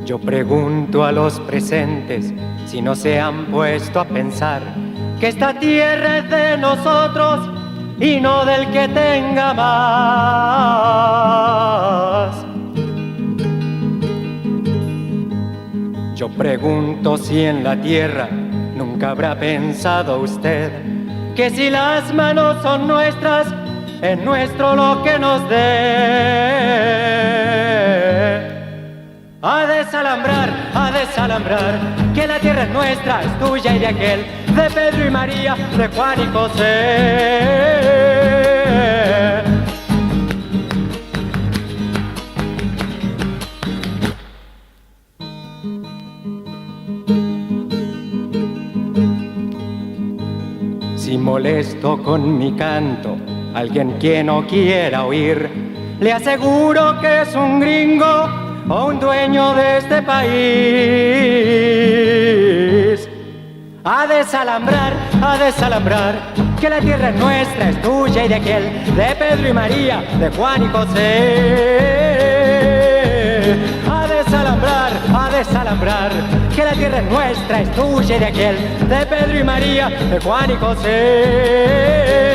Yo pregunto a los presentes si no se han puesto a pensar que esta tierra es de nosotros y no del que tenga más. Yo pregunto si en la tierra nunca habrá pensado usted que si las manos son nuestras, es nuestro lo que nos dé. A desalambrar, que la tierra es nuestra, es tuya y de aquel, de Pedro y María, de Juan y José. Si molesto con mi canto alguien que no quiera oír, le aseguro que es un gringo o un dueño de este país. A desalambrar, que la tierra es nuestra, es tuya y de aquel, de Pedro y María, de Juan y José. A desalambrar, que la tierra es nuestra, es tuya y de aquel, de Pedro y María, de Juan y José.